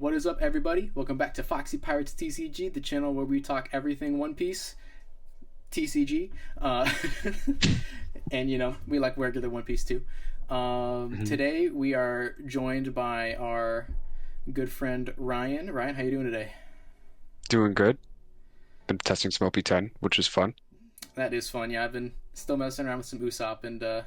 What is up, everybody? Welcome back to Foxy Pirates TCG, the channel where we talk everything One Piece TCG. And, we like regular One Piece too. Today, we are joined by our good friend Ryan. Ryan, how you doing today? Doing good. Been testing some OP10, which is fun. That is fun. Yeah, I've been still messing around with some Usopp and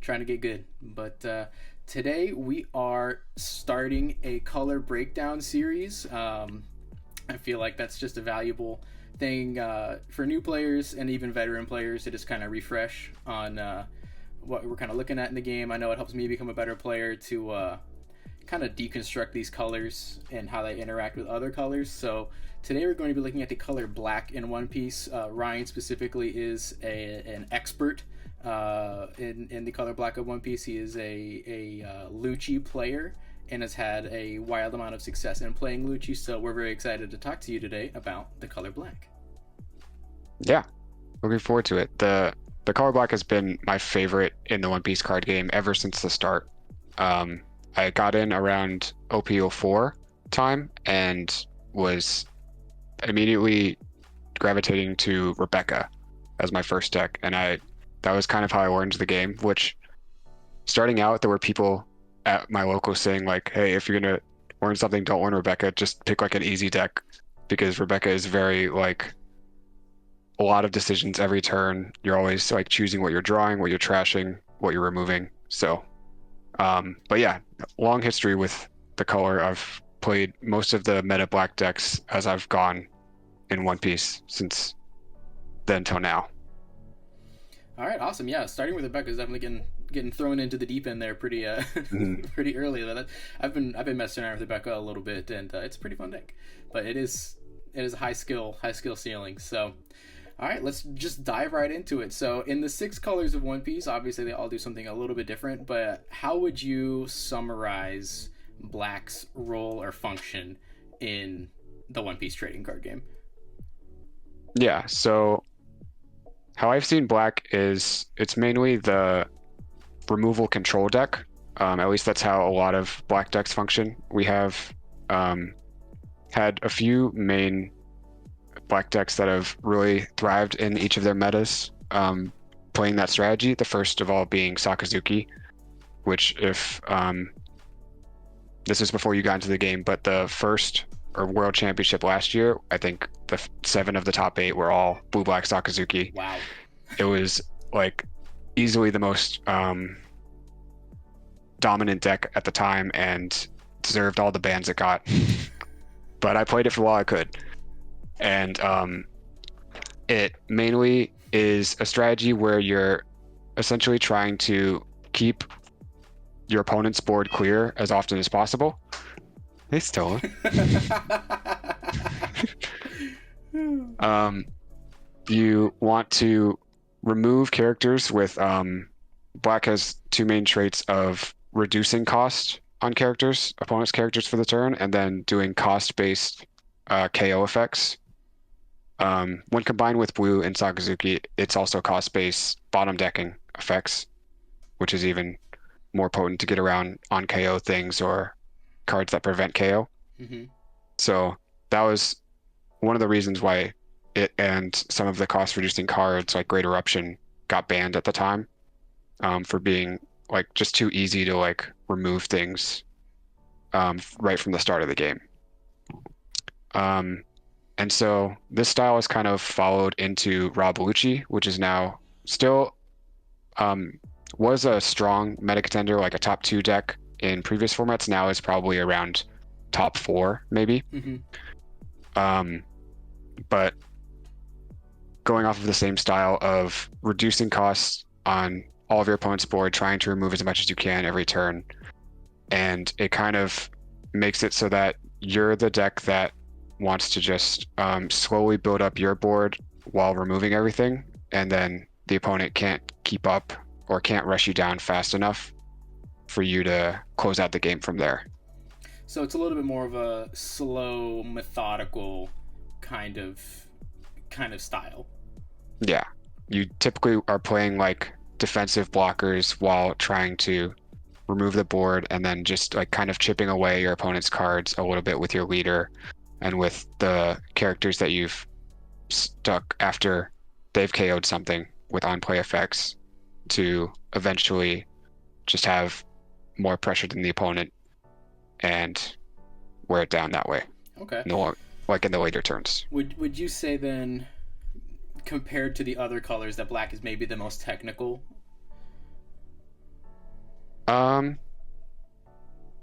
trying to get good. But today we are starting a color breakdown series. I feel like that's just a valuable thing for new players and even veteran players to just kind of refresh on what we're kind of looking at in the game. I know it helps me become a better player to kind of deconstruct these colors and how they interact with other colors. So today we're going to be looking at the color black in One Piece. Ryan specifically is an expert in the color black of One Piece. He is a Lucci player and has had a wild amount of success in playing Lucci. So we're very excited to talk to you today about the color black. Yeah, looking forward to it. The color black has been my favorite in the One Piece card game ever since the start. I got in around OP04 time and was immediately gravitating to Rebecca as my first deck, and that was kind of how I learned the game. Which, starting out, there were people at my local saying like, "Hey, if you're gonna learn something, don't learn Rebecca. Just pick like an easy deck, because Rebecca is very like a lot of decisions every turn. You're always like choosing what you're drawing, what you're trashing, what you're removing." So, but yeah, long history with the color. I've played most of the meta black decks as I've gone in One Piece since then till now. All right, awesome. Yeah, starting with Rebecca is definitely getting thrown into the deep end there pretty Mhm. pretty early. I've been messing around with Rebecca a little bit, and it's a pretty fun deck. But it is a high skill ceiling. So, all right, let's just dive right into it. So, in the six colors of One Piece, obviously they all do something a little bit different. But how would you summarize Black's role or function in the One Piece trading card game? Yeah, so how I've seen black is it's mainly the removal control deck. At least that's how a lot of black decks function. We have um, had a few main black decks that have really thrived in each of their metas, playing that strategy. The first of all being Sakazuki, which if this is before you got into the game, but the first or world championship last year, I think the seven of the top eight were all blue-black Sakazuki. Wow. It was like easily the most dominant deck at the time and deserved all the bans it got. But I played it for while I could. And it mainly is a strategy where you're essentially trying to keep your opponent's board clear as often as possible. Hey, Stella. You want to remove characters with black has two main traits of reducing cost on opponent's characters for the turn, and then doing cost-based KO effects. When combined with blue and Sakazuki, it's also cost-based bottom decking effects, which is even more potent to get around on KO things or cards that prevent KO. Mm-hmm. So that was one of the reasons why it and some of the cost reducing cards like Great Eruption got banned at the time, for being like just too easy to like remove things right from the start of the game. And so this style is kind of followed into Rob Lucci, which is now still was a strong meta contender, like a top two deck in previous formats. Now is probably around top four, maybe. Mm-hmm. But going off of the same style of reducing costs on all of your opponent's board, trying to remove as much as you can every turn. And it kind of makes it so that you're the deck that wants to just slowly build up your board while removing everything, and then the opponent can't keep up or can't rush you down fast enough for you to close out the game from there. So it's a little bit more of a slow, methodical kind of style. Yeah, you typically are playing like defensive blockers while trying to remove the board, and then just like kind of chipping away your opponent's cards a little bit with your leader and with the characters that you've stuck after they've KO'd something with on-play effects to eventually just have more pressure than the opponent and wear it down that way. Okay. No, like in the later turns. Would you say then, compared to the other colors, that black is maybe the most technical? Um,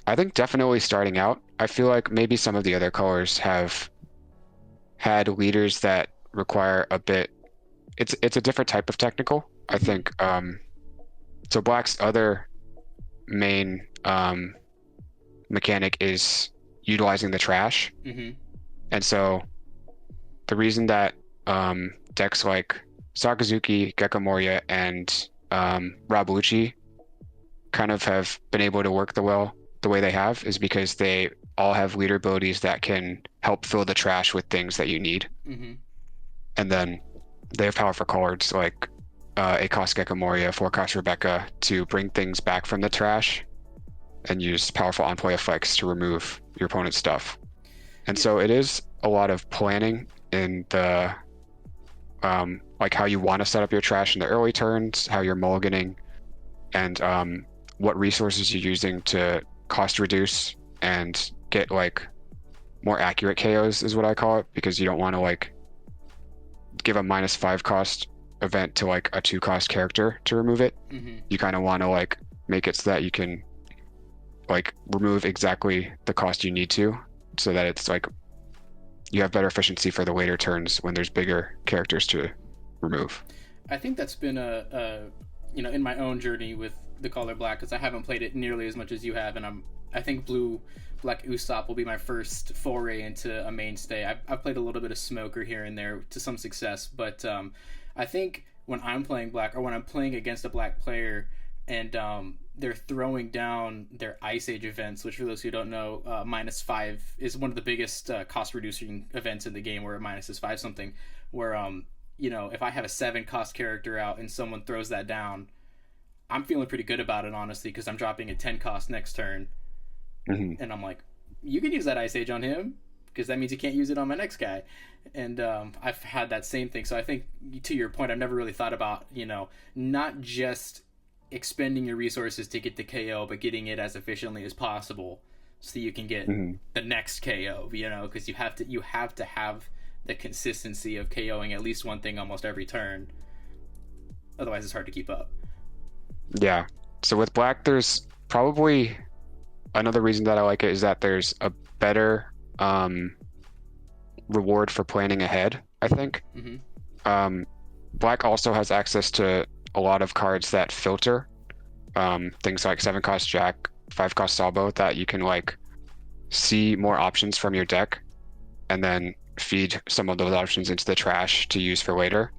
I think definitely starting out. I feel like maybe some of the other colors have had leaders that require a bit. It's a different type of technical. I think. So black's other main mechanic is utilizing the trash, Mm-hmm. and so the reason that decks like Sakazuki, Gecko Moria, and Rob Lucci kind of have been able to work the way they have is because they all have leader abilities that can help fill the trash with things that you need. Mm-hmm. And then they have powerful cards like 8-cost Gecko Moria, 4-cost Rebecca to bring things back from the trash and use powerful on-play effects to remove your opponent's stuff. And so it is a lot of planning in the like how you want to set up your trash in the early turns, how you're mulliganing, and what resources you're using to cost reduce and get like more accurate KOs is what I call it, because you don't want to like give a -5 cost event to like a 2-cost character to remove it. Mm-hmm. You kind of want to like make it so that you can like remove exactly the cost you need to, so that it's like you have better efficiency for the later turns when there's bigger characters to remove. I think that's been in my own journey with the color black, because I haven't played it nearly as much as you have, and I think black Usopp will be my first foray into a mainstay. I've played a little bit of Smoker here and there to some success, but I think when I'm playing black, or when I'm playing against a black player, and they're throwing down their Ice Age events, which for those who don't know, -5 is one of the biggest cost reducing events in the game, where minus is 5 something, where if I have a 7-cost character out and someone throws that down, I'm feeling pretty good about it, honestly, because I'm dropping a 10-cost next turn. Mm-hmm. And I'm like, you can use that Ice Age on him, because that means you can't use it on my next guy. And I've had that same thing. So I think, to your point, I've never really thought about, not just expending your resources to get the KO, but getting it as efficiently as possible so you can get the next KO, because you have to have the consistency of KOing at least one thing almost every turn. Otherwise, it's hard to keep up. Yeah. So with black, there's probably another reason that I like it is that there's a better reward for planning ahead, I think. Mm-hmm. Black also has access to a lot of cards that filter things like 7-cost Jack, 5-cost Salvo, that you can like see more options from your deck and then feed some of those options into the trash to use for later.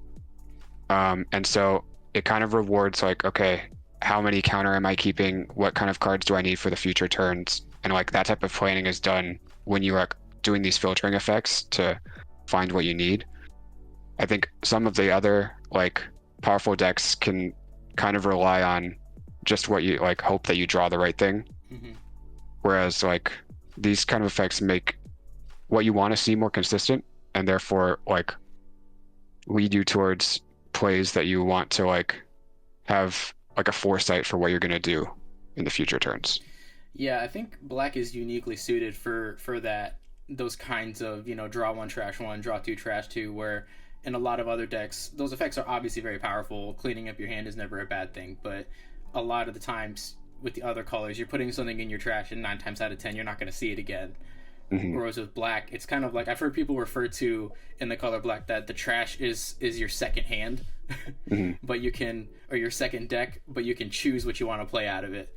And so it kind of rewards like, okay, how many counter am I keeping? What kind of cards do I need for the future turns? And like that type of planning is done when you are doing these filtering effects to find what you need. I think some of the other like powerful decks can kind of rely on just what you like, hope that you draw the right thing. Mm-hmm. Whereas like these kind of effects make what you want to see more consistent, and therefore like lead you towards plays that you want to like have like a foresight for what you're going to do in the future turns. Yeah, I think black is uniquely suited for those kinds of, draw 1, trash 1, draw 2, trash 2, where in a lot of other decks, those effects are obviously very powerful. Cleaning up your hand is never a bad thing, but a lot of the times with the other colors, you're putting something in your trash, and 9 times out of 10, you're not going to see it again. Mm-hmm. Whereas with black, it's kind of like, I've heard people refer to in the color black that the trash is your second hand, Mm-hmm. but you can, or your second deck, but you can choose what you want to play out of it.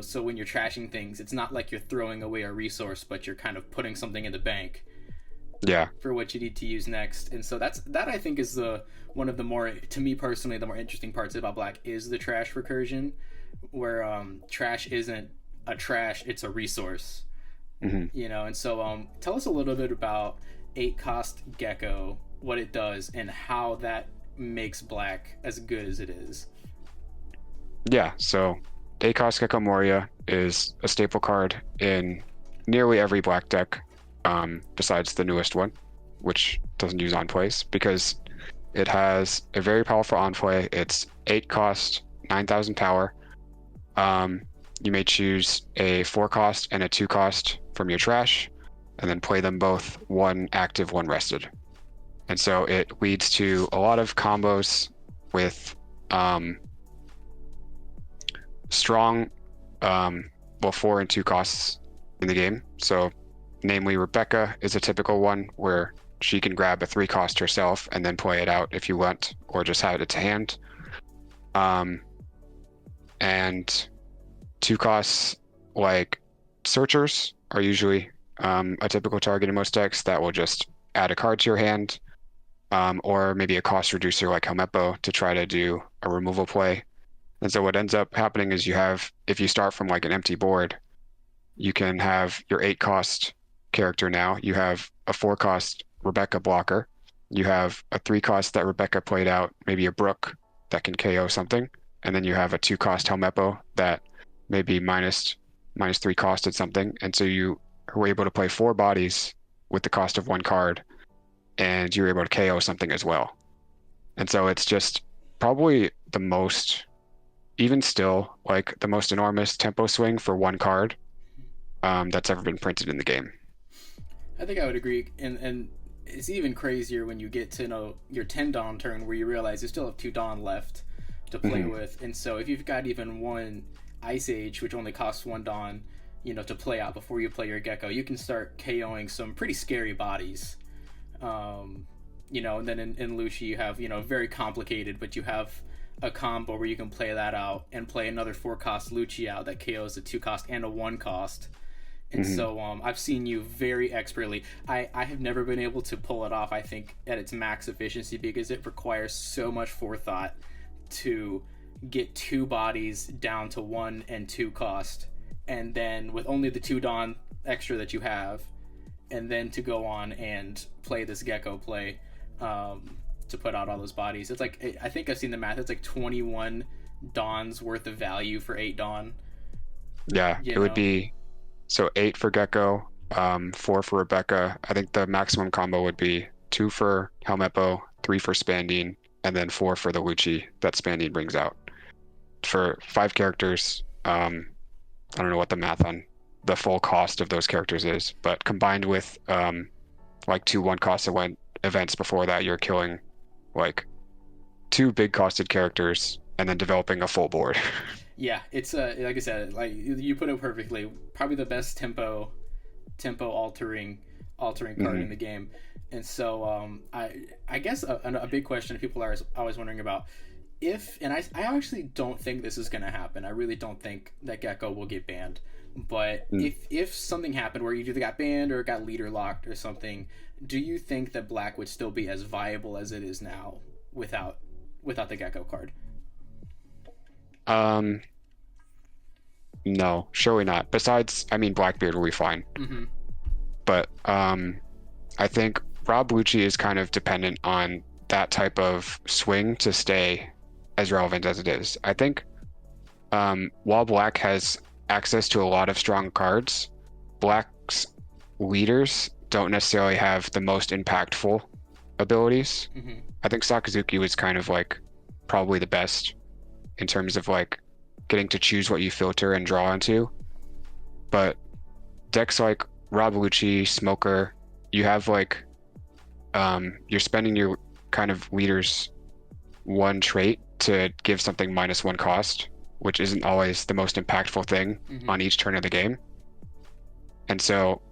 So when you're trashing things, it's not like you're throwing away a resource, but you're kind of putting something in the bank. Yeah. For what you need to use next. And so that I think is one of the more, to me personally, the more interesting parts about black is the trash recursion, where trash isn't a trash, it's a resource. Mm-hmm. And so tell us a little bit about 8-cost Gecko, what it does, and how that makes black as good as it is. Yeah, so Dacos Gecko Moria is a staple card in nearly every black deck, besides the newest one, which doesn't use on plays because it has a very powerful on play. It's 8 cost, 9,000 power. You may choose a 4 cost and a 2 cost from your trash, and then play them both one active, one rested. And so it leads to a lot of combos with strong, well, 4 and 2 costs in the game. So, namely, Rebecca is a typical one where she can grab a 3 cost herself and then play it out if you want, or just have it to hand. And 2 costs like Searchers are usually a typical target in most decks that will just add a card to your hand, or maybe a cost reducer like Helmeppo to try to do a removal play. And so what ends up happening is if you start from like an empty board, you can have your 8 cost character now. You have a 4 cost Rebecca blocker. You have a 3 cost that Rebecca played out, maybe a Brook that can KO something. And then you have a 2 cost Helmeppo that maybe minus 3 costed something. And so you were able to play 4 bodies with the cost of 1 card, and you're able to KO something as well. And so it's just probably the most, even still, like the most enormous tempo swing for 1 card that's ever been printed in the game. I think I would agree, and it's even crazier when you get to your 10 Dawn turn where you realize you still have 2 Dawn left to play with, and so if you've got even 1 Ice Age, which only costs 1 Dawn, to play out before you play your Gecko, you can start KOing some pretty scary bodies. And then in Lucci you have, very complicated, but you have a combo where you can play that out and play another 4 cost Lucci out that KOs a 2 cost and a 1 cost. And so I've seen you very expertly. I have never been able to pull it off, I think, at its max efficiency because it requires so much forethought to get 2 bodies down to 1 and 2 cost, and then with only the 2 Dawn extra that you have, and then to go on and play this Gecko play to put out all those bodies. It's like, I think I've seen the math, it's like 21 Dawns worth of value for 8 Dawn. Yeah, it would be, so 8 for Gecko, 4 for Rebecca. I think the maximum combo would be 2 for Helmeppo, 3 for Spandine, and then 4 for the Lucci that Spandine brings out. For 5 characters, I don't know what the math on the full cost of those characters is, but combined with like 2 1-cost events before that, you're killing like 2 big costed characters and then developing a full board. Yeah, it's like I said, like you put it perfectly. Probably the best tempo altering card in the game. And so I guess a big question people are always wondering about, I actually don't think this is going to happen. I really don't think that Gecko will get banned. But if something happened where you either got banned or got leader locked or something, do you think that Black would still be as viable as it is now without the Gecko card? No, surely not. Besides, I mean, Blackbeard will be fine. But I think Rob Lucci is kind of dependent on that type of swing to stay as relevant as it is. I think while Black has access to a lot of strong cards, Black's leaders don't necessarily have the most impactful abilities. I think Sakazuki was kind of like probably the best in terms of like getting to choose what you filter and draw into. But decks like Rob Lucci, Smoker, you have like you're spending your kind of leader's 1 trait to give something -1 cost, which isn't always the most impactful thing on each turn of the game. And so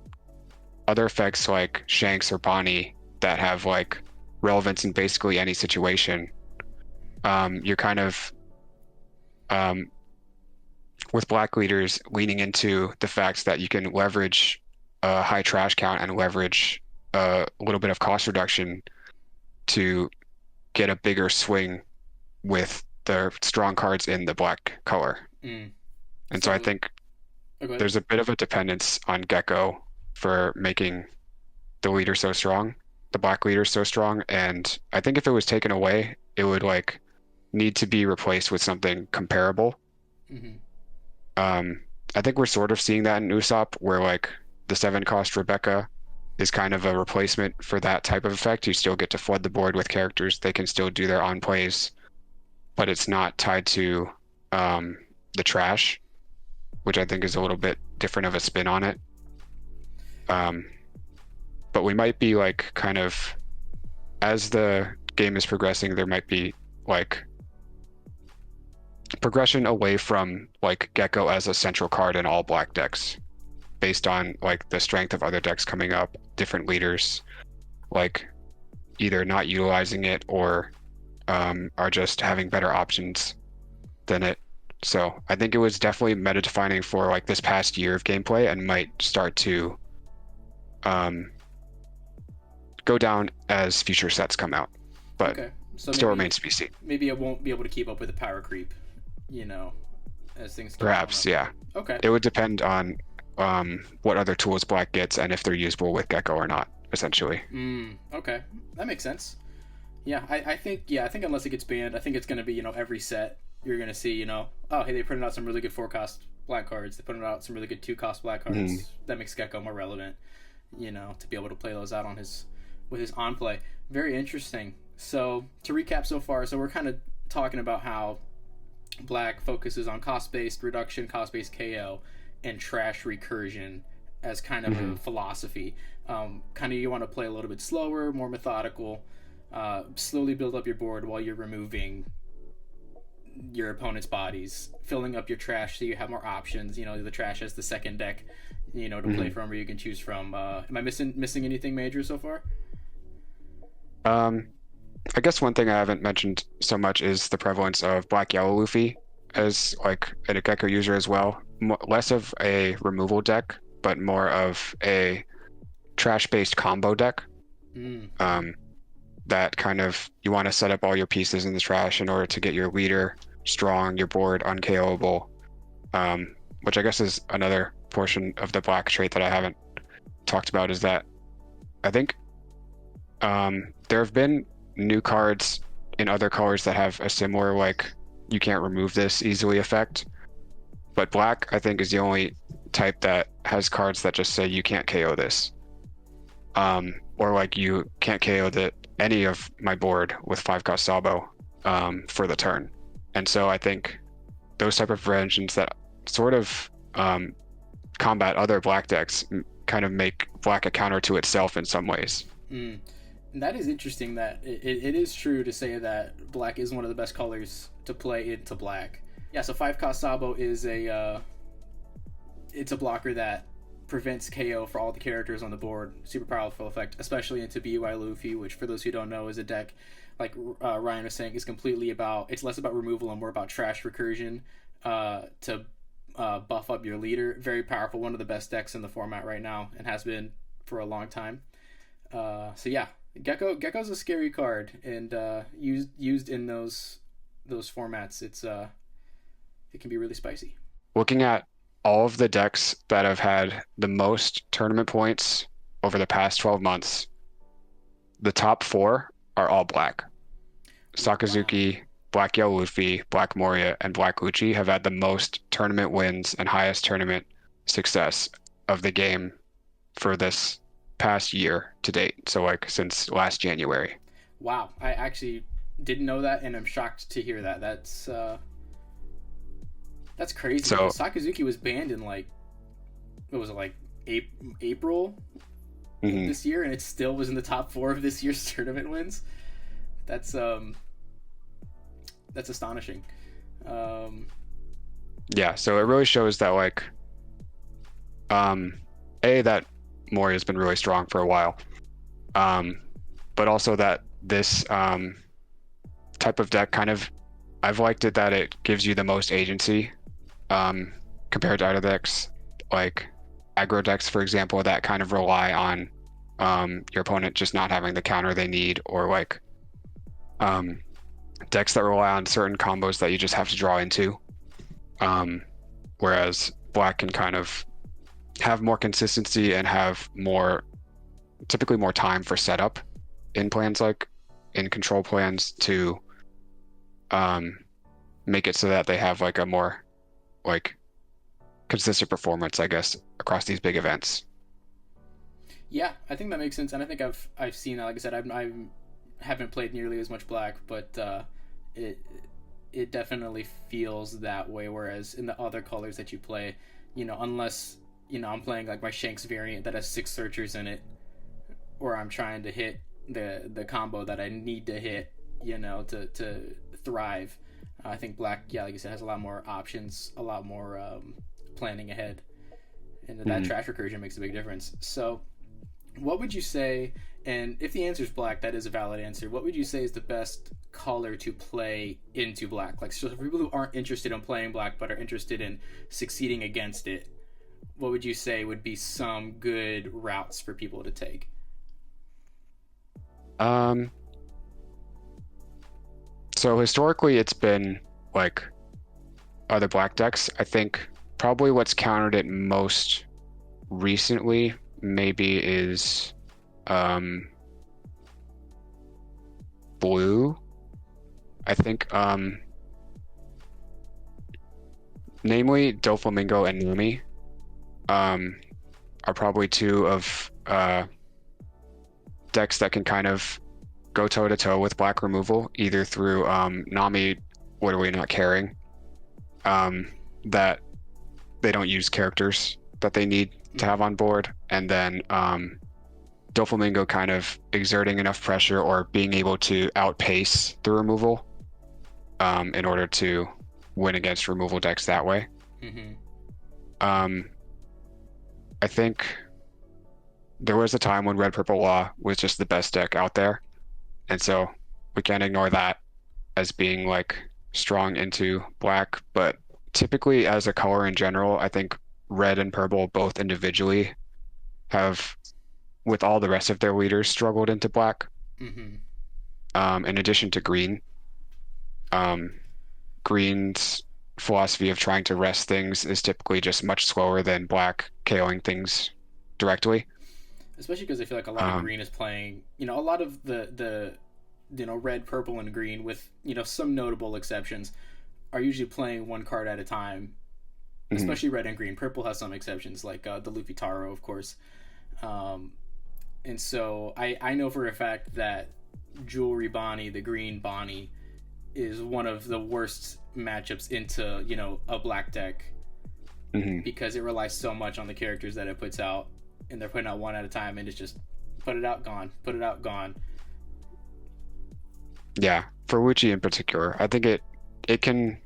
other effects like Shanks or Bonnie that have like relevance in basically any situation, you're kind of with Black leaders leaning into the fact that you can leverage a high trash count and leverage a little bit of cost reduction to get a bigger swing with the strong cards in the Black color. And so I think there's a bit of a dependence on Gecko for making the leader so strong, the Black leader so strong. And I think if it was taken away, it would like need to be replaced with something comparable. Um, I think we're sort of seeing that in Usopp, where like the 7 cost Rebecca is kind of a replacement for that type of effect. You still get to flood the board with characters. They can still do their on plays, but it's not tied to um, the trash, which I think is a little bit different of a spin on it. Um, but we might be like kind of, as the game is progressing, there might be like progression away from like Gecko as a central card in all black decks based on like the strength of other decks coming up, different leaders, like either not utilizing it or are just having better options than it. So I think it was definitely meta defining for like this past year of gameplay and might start to um, go down as future sets come out, but Okay, so still remains to be seen. maybe it won't be able to keep up with the power creep, you know, as things keep going Perhaps, up. yeah. Okay. It would depend on what other tools black gets and if they're usable with Gecko or not, essentially. Okay, that makes sense. Yeah, I think unless it gets banned, I think it's gonna be, every set you're gonna see, oh hey, they printed out some really good 4 cost black cards. They printed out some really good 2 cost black cards. That makes Gecko more relevant, to be able to play those out on his with his on play. Very interesting. So to recap so far, so we're kind of talking about how black focuses on cost based reduction, cost based KO, and trash recursion as kind of a philosophy. Kind of you want to play a little bit slower, more methodical, slowly build up your board while you're removing your opponent's bodies, filling up your trash so you have more options. The trash has the second deck, to play from, or you can choose from. Am I missing anything major so far? I guess one thing I haven't mentioned so much is the prevalence of Black Yellow Luffy as like a Gecko user as well. Less of a removal deck, but more of a trash-based combo deck. That kind of you want to set up all your pieces in the trash in order to get your leader strong, your board unkOable, which I guess is another portion of the black trait that I haven't talked about is that I think there have been new cards in other colors that have a similar like you can't remove this easily effect, but black I think is the only type that has cards that just say you can't KO this, or like you can't KO any of my board with 5-cost Sabo for the turn. And so I think those type of preventions that sort of combat other black decks kind of make black a counter to itself in some ways. And that is interesting that it is true to say that black is one of the best colors to play into black. Yeah, so 5-cost Sabo is it's a blocker that prevents KO for all the characters on the board. Super powerful effect, especially into BUI Luffy, which for those who don't know is a deck, like Ryan was saying, is completely it's less about removal and more about trash recursion to buff up your leader. Very powerful, one of the best decks in the format right now, and has been for a long time. So yeah, Gecko's a scary card, and used in those formats, it can be really spicy. Looking at all of the decks that have had the most tournament points over the past 12 months, the top 4 are all black. Sakazuki, wow. Black Yellow Luffy, Black Moria, and Black Lucci have had the most tournament wins and highest tournament success of the game for this past year to date. So like since last January. Wow, I actually didn't know that, and I'm shocked to hear that. That's crazy. So Sakazuki was banned in like, what was it, like April this year, and it still was in the top 4 of this year's tournament wins. That's astonishing. Yeah, so it really shows that like that Mori has been really strong for a while, but also that this type of deck kind of, I've liked it that it gives you the most agency compared to other decks like aggro decks, for example, that kind of rely on your opponent just not having the counter they need, or like decks that rely on certain combos that you just have to draw into, whereas black can kind of have more consistency and have typically more time for setup in plans, like in control plans, to make it so that they have like a more like consistent performance, I guess, across these big events. Yeah, I think that makes sense, and I think I've seen that. Like I said, I haven't played nearly as much black, but it it definitely feels that way. Whereas in the other colors that you play, unless I'm playing like my Shanks variant that has 6 searchers in it, or I'm trying to hit the combo that I need to hit, to thrive. I think black, yeah, like you said, has a lot more options, a lot more planning ahead, and that Mhm. trash recursion makes a big difference. So, what would you say? And if the answer is black, that is a valid answer. What would you say is the best color to play into black? Like, so for people who aren't interested in playing black but are interested in succeeding against it, what would you say would be some good routes for people to take? Um, so historically, it's been like other black decks. I think probably what's countered it most recently maybe is um, blue. I think namely Doflamingo and Numi um, are probably two of decks that can kind of go toe to toe with black removal, either through Nami literally not caring that they don't use characters that they need to have on board, and then Doflamingo kind of exerting enough pressure or being able to outpace the removal in order to win against removal decks that way. Mm-hmm. Um, I think there was a time when Red Purple Law was just the best deck out there, and so we can't ignore that as being like strong into black. But typically, as a color in general, I think red and purple both individually have, with all the rest of their leaders, struggled into black. Mm-hmm. In addition to green, um, green's philosophy of trying to rest things is typically just much slower than black KOing things directly. Especially because I feel like a lot of Um, green is playing, a lot of the red, purple, and green, with some notable exceptions, are usually playing one card at a time. mhm. Especially red and green. Purple has some exceptions, like the Luffy Taro, of course. Um, and so I know for a fact that Jewelry Bonnie, the green Bonnie, is one of the worst matchups into a black deck, Mhm. because it relies so much on the characters that it puts out, and they're putting out one at a time, and it's just put it out, gone, put it out, gone. Yeah, for Lucci in particular, I think it can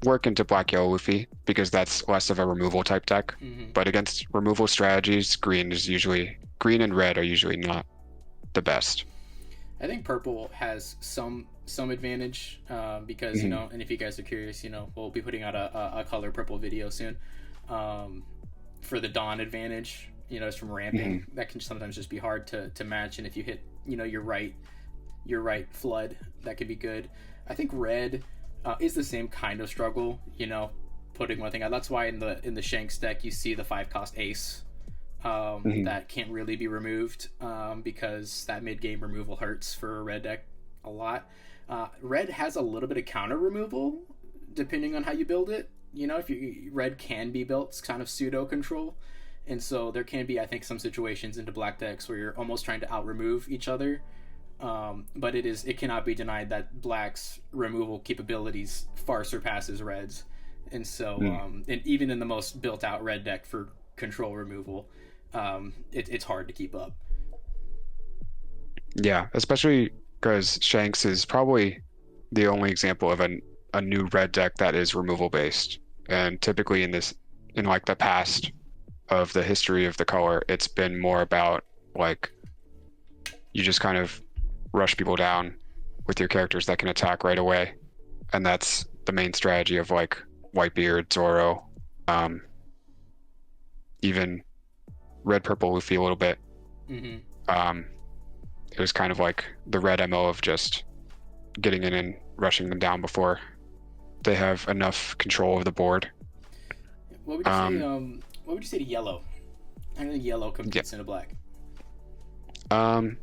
work into Black Yellow Luffy because that's less of a removal type deck. Mm-hmm. But against removal strategies, green and red are usually not the best. I think purple has some advantage, because Hmm. and if you guys are curious, we'll be putting out a color purple video soon, um, for the dawn advantage. It's from Hmm. ramping. That can sometimes just be hard to match, and if you hit your right flood, that could be good. I think red is the same kind of struggle. Putting one thing out. That's why in the Shanks deck you see the 5 cost ace, Hmm. that can't really be removed, because that mid game removal hurts for a red deck a lot. Red has a little bit of counter removal depending on how you build it. If red can be built kind of pseudo control, and so there can be, I think, some situations into black decks where you're almost trying to out remove each other. But it cannot be denied that black's removal capabilities far surpasses red's, and so Mm. and even in the most built out red deck for control removal, it's hard to keep up. Yeah, especially because Shanks is probably the only example of a new red deck that is removal based. And typically in like the past of the history of the color, it's been more about like you just kind of rush people down with your characters that can attack right away. And that's the main strategy of like Whitebeard, Zoro, um, even Red Purple Luffy a little bit. Mm-hmm. Um, it was kind of like the red MO of just getting in and rushing them down before they have enough control of the board. What would you say? Um, What would you say to yellow? I think yellow yeah. competes into black. Um,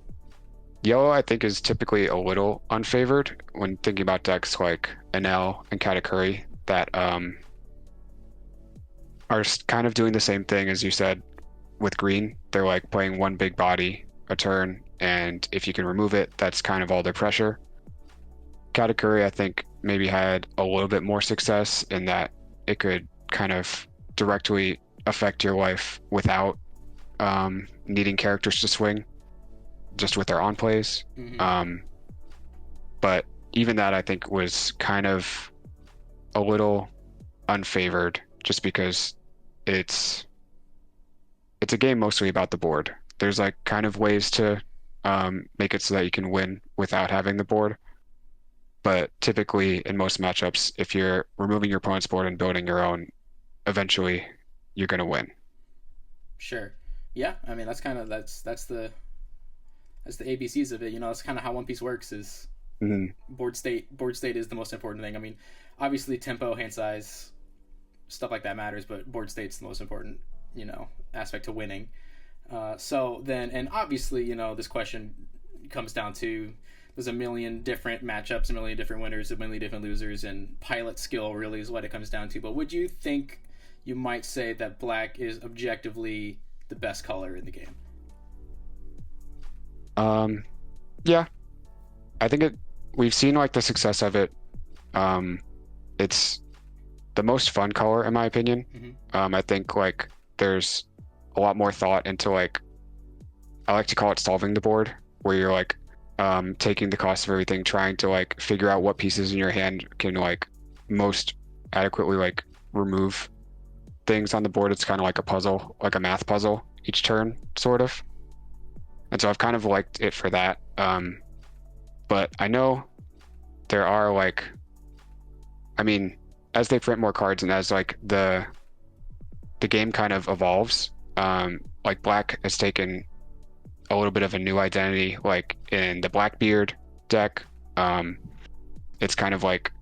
Yellow, I think, is typically a little unfavored when thinking about decks like Enel and Katakuri that are kind of doing the same thing as you said with green. They're like playing one big body a turn, and if you can remove it, that's kind of all their pressure. Katakuri, I think, maybe had a little bit more success in that it could kind of directly affect your life without needing characters to swing, just with their on plays. Mm-hmm. Um, but even that, I think, was kind of a little unfavored, just because it's it's a game mostly about the board. There's like kind of ways to make it so that you can win without having the board. But typically, in most matchups, if you're removing your opponent's board and building your own, eventually you're going to win. Sure. Yeah, I mean that's the ABCs of it. You know, that's kind of how One Piece works. Is Mm-hmm. board state is the most important thing. I mean, obviously tempo, hand size, stuff like that matters, but board state's the most important, you know, aspect to winning. So then, and obviously, you know, this question comes down to there's a million different matchups, a million different winners, a million different losers, and pilot skill really is what it comes down to. But would you think you might say that black is objectively the best color in the game? Um, yeah, I think we've seen like the success of it. Um, it's the most fun color in my opinion. Mm-hmm. I think like there's a lot more thought into like I like to call it solving the board, where you're like taking the cost of everything, trying to like figure out what pieces in your hand can like most adequately like remove things on the board. It's kind of like a puzzle, like a math puzzle each turn, sort of. And so I've kind of liked it for that. But I know there are like, I mean, as they print more cards and as like the game kind of evolves, like black has taken a little bit of a new identity, like in the Blackbeard deck. It's kind of like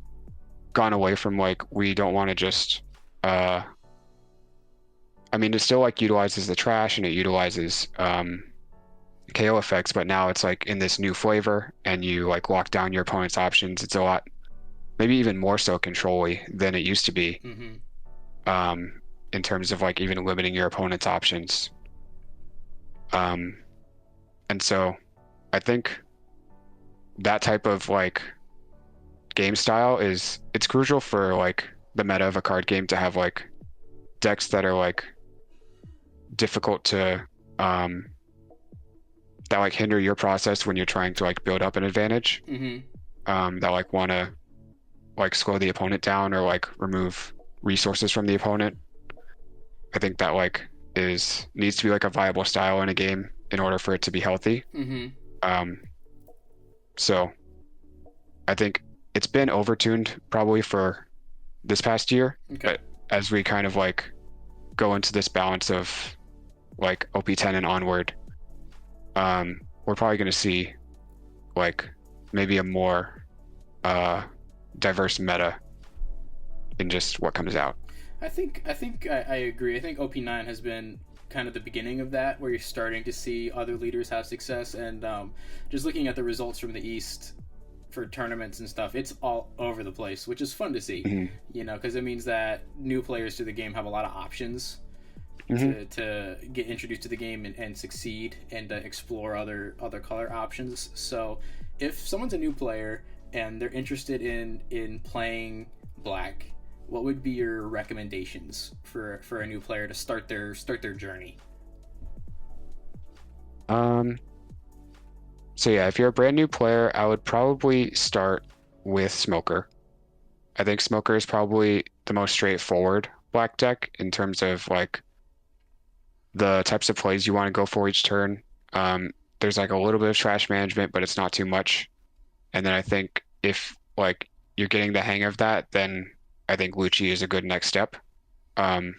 gone away from like we don't want to just I mean, it still like utilizes the trash and it utilizes KO effects, but now it's like in this new flavor and you like lock down your opponent's options. It's a lot, maybe even more so control-y than it used to be, Mm-hmm. in terms of like even limiting your opponent's options. Um, and so I think that type of like game style is it's crucial for like the meta of a card game to have like decks that are like difficult to that like hinder your process when you're trying to like build up an advantage, Mm-hmm. that like want to like slow the opponent down or like remove resources from the opponent. I think that like is needs to be like a viable style in a game in order for it to be healthy. Mm-hmm. um so I think it's been overtuned probably for this past year, Okay. but as we kind of like go into this balance of like OP10 and onward, we're probably going to see like maybe a more diverse meta in just what comes out. I agree. I think OP9 has been kind of the beginning of that, where you're starting to see other leaders have success, and just looking at the results from the East for tournaments and stuff, it's all over the place, which is fun to see. Mm-hmm. You know, because it means that new players to the game have a lot of options Mm-hmm. to get introduced to the game and succeed and explore other color options. So if someone's a new player and they're interested in playing black, what would be your recommendations for a new player to start their journey? So yeah, if you're a brand new player, I would probably start with Smoker. I think Smoker is probably the most straightforward black deck in terms of like the types of plays you want to go for each turn. There's like a little bit of trash management, but it's not too much. And then I think if like you're getting the hang of that, then I think Lucci is a good next step. Um,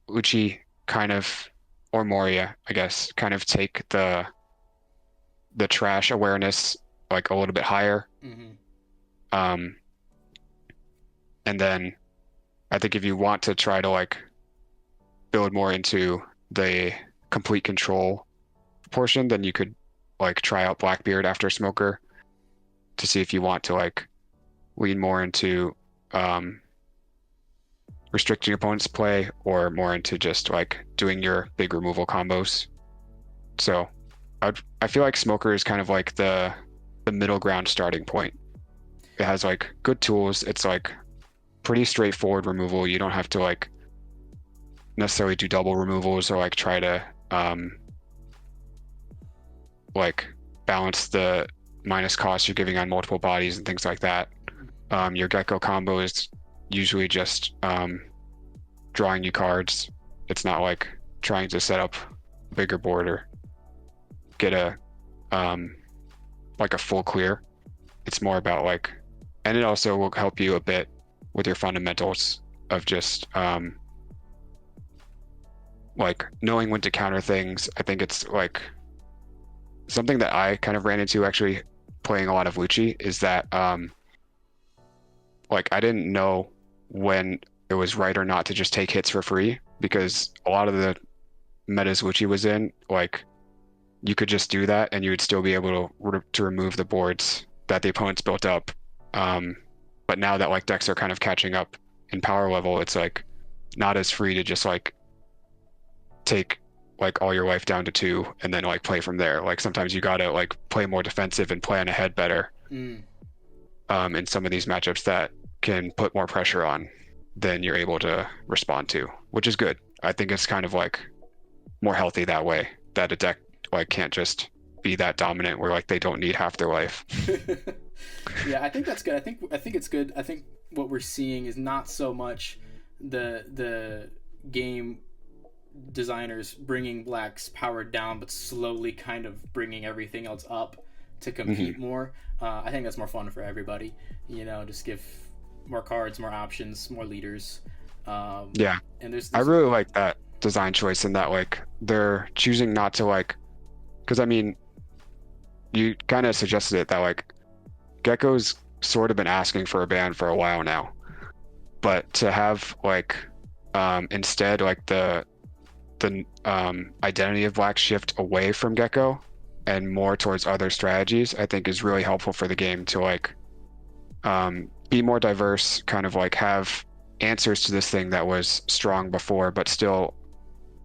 Lucci kind of, or Moria, I guess, kind of take the trash awareness like a little bit higher. Mm-hmm. Um, and then I think if you want to try to like build more into the complete control portion, then you could like try out Blackbeard after Smoker to see if you want to like lean more into restricting opponents' play or more into just like doing your big removal combos. So I feel like Smoker is kind of like the middle ground starting point. It has like good tools. It's like pretty straightforward removal. You don't have to like necessarily do double removals or like try to like balance the minus cost you're giving on multiple bodies and things like that. Your Gecko combo is usually just drawing you cards. It's not like trying to set up a bigger board or get a like a full clear. It's more about like, and it also will help you a bit with your fundamentals of just like knowing when to counter things. I think it's like something that I kind of ran into actually playing a lot of Lucci is that like I didn't know when it was right or not to just take hits for free, because a lot of the metas Lucci was in, like you could just do that and you would still be able to remove the boards that the opponents built up. But now that like decks are kind of catching up in power level, it's like not as free to just like take like all your life down to 2 and then like play from there. Like sometimes you gotta like play more defensive and plan ahead better in some of these matchups that can put more pressure on than you're able to respond to, which is good. I think it's kind of like more healthy that way, that a deck like can't just be that dominant where like they don't need half their life. Yeah, I think that's good. I think it's good. I think what we're seeing is not so much the game designers bringing Black's power down, but slowly kind of bringing everything else up to compete more. I think that's more fun for everybody. You know, just give more cards, more options, more leaders. Yeah, and there's I really like that design choice in that like they're choosing not to like, because I mean, you kind of suggested it that like Gecko's sort of been asking for a ban for a while now, but to have like instead like the identity of Black shift away from Gecko and more towards other strategies, I think is really helpful for the game to like be more diverse, kind of like have answers to this thing that was strong before, but still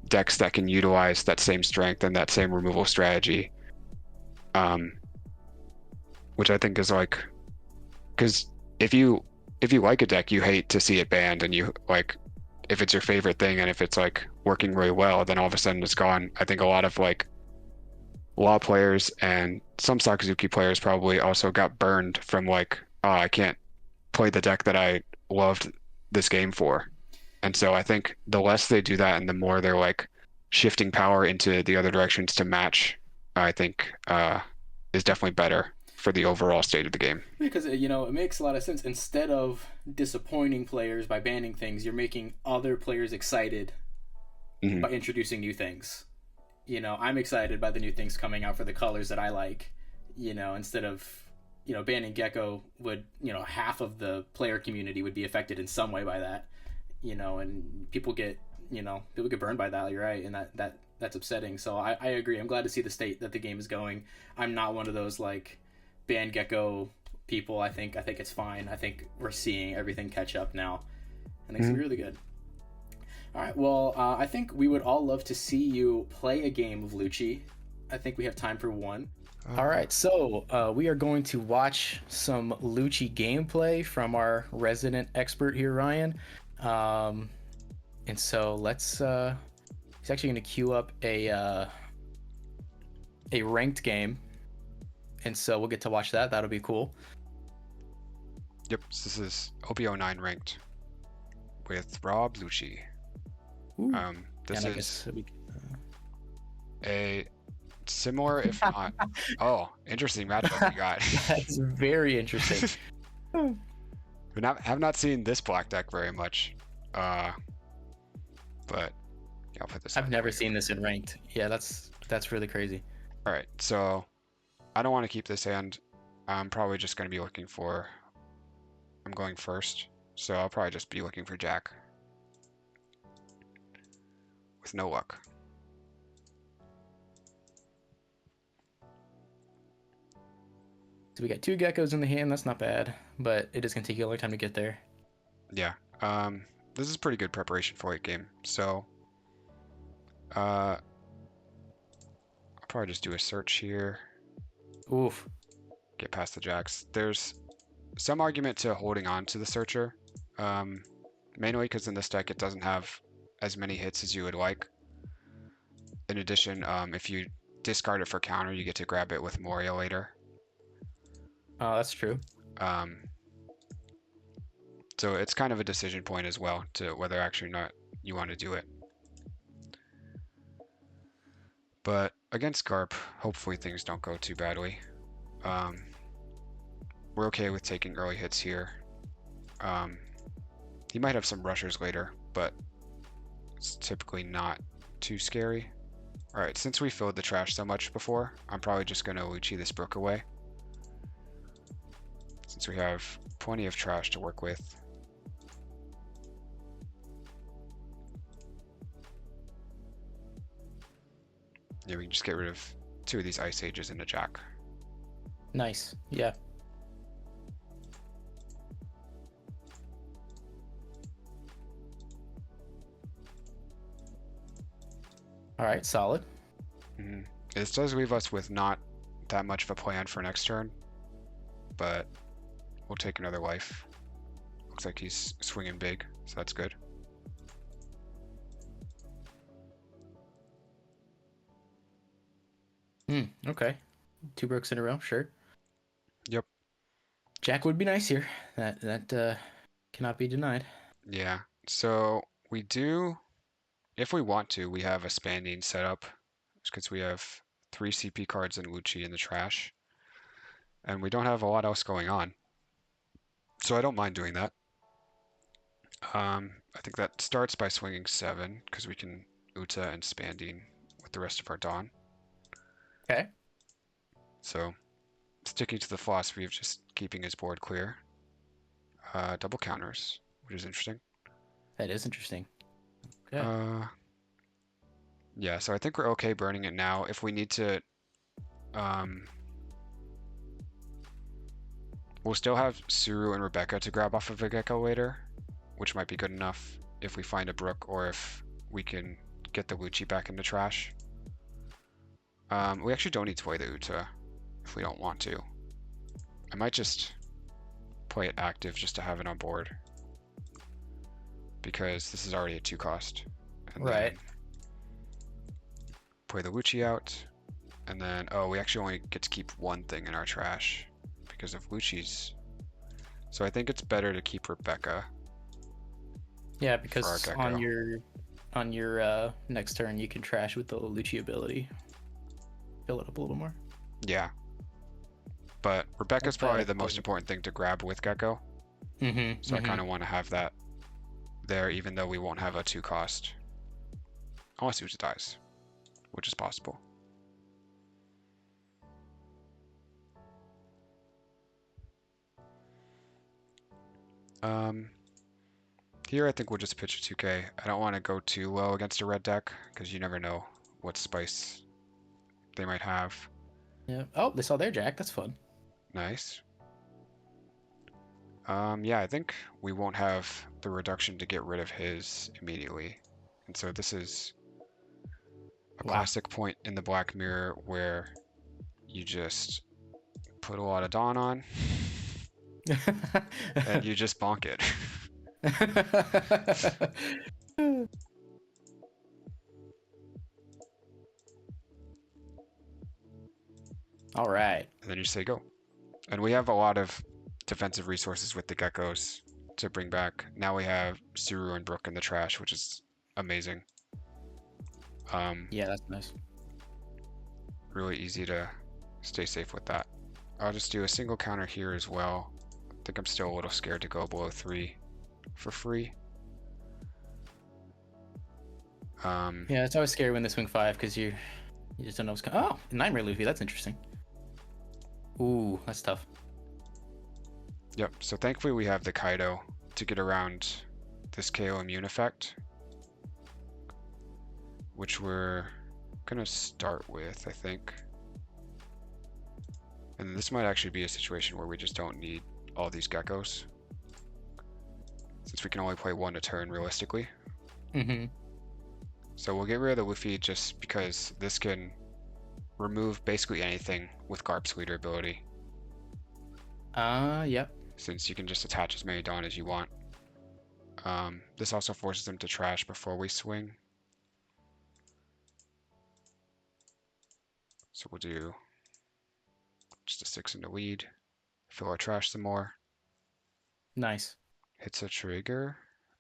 decks that can utilize that same strength and that same removal strategy. Which I think is like, because if you like a deck, you hate to see it banned, and you like if it's your favorite thing and if it's like working really well, then all of a sudden it's gone. I think a lot of players and some Sakazuki players probably also got burned from like, oh, I can't play the deck that I loved this game for. And so I think the less they do that and the more they're like shifting power into the other directions to match, I think is definitely better for the overall state of the game. Because you know, it makes a lot of sense. Instead of disappointing players by banning things, you're making other players excited by introducing new things. You know, I'm excited by the new things coming out for the colors that I like. You know, instead of banning Gecko would, half of the player community would be affected in some way by that. You know, and people get burned by that. You're right, and that's upsetting. So I agree. I'm glad to see the state that the game is going. I'm not one of those like ban Gecko people. I think it's fine. I think we're seeing everything catch up now, and it's really good. All right. Well, I think we would all love to see you play a game of Lucci. I think we have time for one. All right. So we are going to watch some Lucci gameplay from our resident expert here, Ryan. And so let's. He's actually going to queue up a ranked game, and so we'll get to watch that. That'll be cool. Yep, so this is OP09 ranked with Rob Lucci. This is a similar, if not, interesting matchup you got. That's very interesting. Have not seen this black deck very much, but yeah, I'll put this. I've never seen this in ranked. Yeah, that's really crazy. All right, so I don't want to keep this hand. I'm probably just going to be looking for. I'm going first, so I'll probably just be looking for Jack. With no luck. So we got 2 geckos in the hand. That's not bad, but it is going to take you a long time to get there. Yeah. this is pretty good preparation for late game. So I'll probably just do a search here, Oof. get past the jacks. There's some argument to holding on to the searcher, mainly because in this deck it doesn't have as many hits as you would like. In addition, if you discard it for counter, you get to grab it with Moria later. Oh, that's true. So it's kind of a decision point as well to whether actually or not you want to do it. But against Garp, hopefully things don't go too badly. We're okay with taking early hits here. He might have some rushers later, but it's typically not too scary. Alright, since we filled the trash so much before, I'm probably just going to Lucci this Brook away. Since we have plenty of trash to work with. Yeah, we can just get rid of 2 of these Ice Ages and a Jack. Nice. Yeah. All right, solid. This does leave us with not that much of a plan for next turn, but we'll take another life. Looks like he's swinging big, so that's good. Okay. 2 Brooks in a row, sure. Yep. Jack would be nice here. That cannot be denied. Yeah. So we do, if we want to, we have a Spandine set up because we have 3 CP cards and Lucci in the trash, and we don't have a lot else going on. So I don't mind doing that. I think that starts by swinging 7 because we can Uta and Spandine with the rest of our Dawn. Okay. So sticking to the philosophy of just keeping his board clear. Double counters, which is interesting. That is interesting. Okay. Yeah, so I think we're okay burning it now. If we need to, we'll still have Suru and Rebecca to grab off of a Gecko later, which might be good enough if we find a Brook or if we can get the Lucci back in the trash. We actually don't need to play the Uta if we don't want to. I might just play it active just to have it on board because this is already a 2 cost. And right. Play the Lucci out, and then, oh, we actually only get to keep 1 thing in our trash because of Lucci's. So I think it's better to keep Rebecca. Yeah, because on your next turn you can trash with the Lucci ability. Fill it up a little more. Yeah. But Rebecca's probably the most important thing to grab with Gecko. So I kind of want to have that there, even though we won't have a 2 cost. Unless Uta dies, which is possible. Here I think we'll just pitch a 2K. I don't want to go too low against a red deck, because you never know what spice they might have. Yeah. Oh, they saw their Jack. That's fun. Nice. Yeah, I think we won't have the reduction to get rid of his immediately. And so this is a classic point in the Black Mirror where you just put a lot of Dawn on and you just bonk it. All right. And then you say go. And we have a lot of defensive resources with the Geckos to bring back. Now we have Suru and Brook in the trash, which is amazing. Yeah, that's nice. Really easy to stay safe with that. I'll just do a single counter here as well. I think I'm still a little scared to go below 3 for free. Yeah, it's always scary when they swing 5 because you just don't know what's coming. Oh, Nightmare Luffy. That's interesting. Ooh, that's tough. Yep, so thankfully we have the Kaido to get around this KO immune effect, which we're gonna start with, I think. And this might actually be a situation where we just don't need all these Geckos. since we can only play one a turn realistically. Mm-hmm. So we'll get rid of the Luffy just because this can remove basically anything with Garp's leader ability. Yep. Since you can just attach as many Dawn as you want. This also forces them to trash before we swing. So we'll do just a 6 into lead. Fill our trash some more. Nice. Hits a trigger,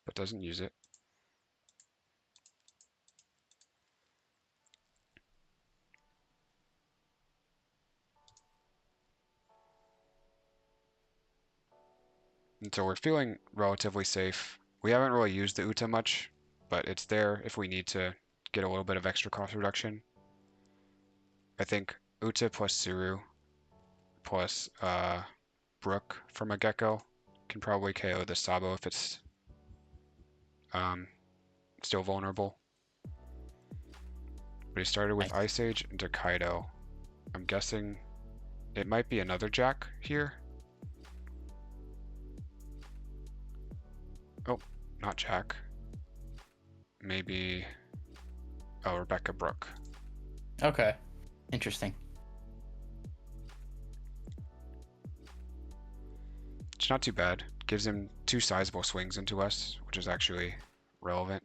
but doesn't use it. And so we're feeling relatively safe. We haven't really used the Uta much, but it's there if we need to get a little bit of extra cost reduction. I think Uta plus Suru plus Brook from a Gecko can probably KO the Sabo if it's still vulnerable. But he started with Nice. Ice Age into Kaido. I'm guessing it might be another Jack here. Oh, not Jack. Maybe... Oh, Rebecca Brook. Okay. Interesting. It's not too bad. Gives him 2 sizable swings into us, which is actually relevant.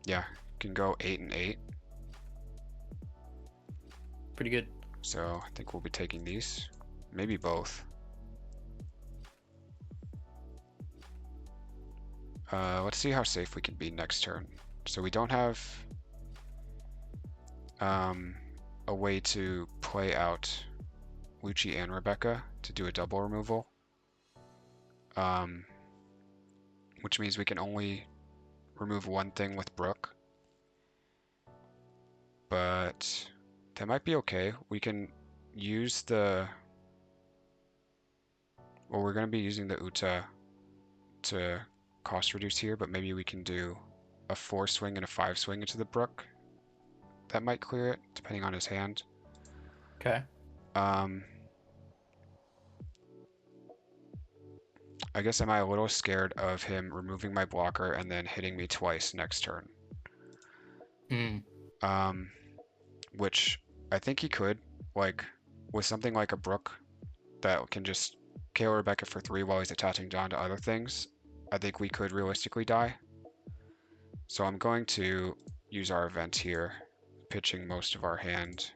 Yeah, can go 8 and 8. Pretty good. So I think we'll be taking these. Maybe both. Let's see how safe we can be next turn. So we don't have a way to play out Lucci and Rebecca to do a double removal. Which means we can only remove one thing with Brook. But that might be okay. We can use the... Well, we're going to be using the Uta to cost reduce here, but maybe we can do a 4 swing and a 5 swing into the Brook. That might clear it, depending on his hand. Okay. I guess am I a little scared of him removing my blocker and then hitting me twice next turn? Which I think he could, like, with something like a Brook that can just KO Rebecca for 3 while he's attaching John to other things. I think we could realistically die. So I'm going to use our event here, pitching most of our hand.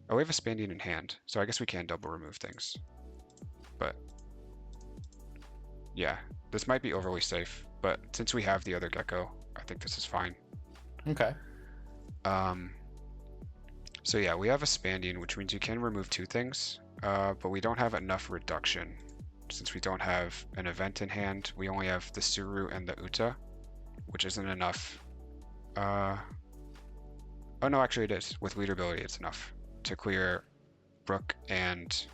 Oh, we have a Spandian in hand, so I guess we can double remove things. But yeah, this might be overly safe, but since we have the other Gecko, I think this is fine. Okay. So yeah, we have a Spandian, which means you can remove 2 things, but we don't have enough reduction. Since we don't have an event in hand, we only have the Suru and the Uta, which isn't enough. Oh no, actually it is. With leader ability, it's enough to clear Brook and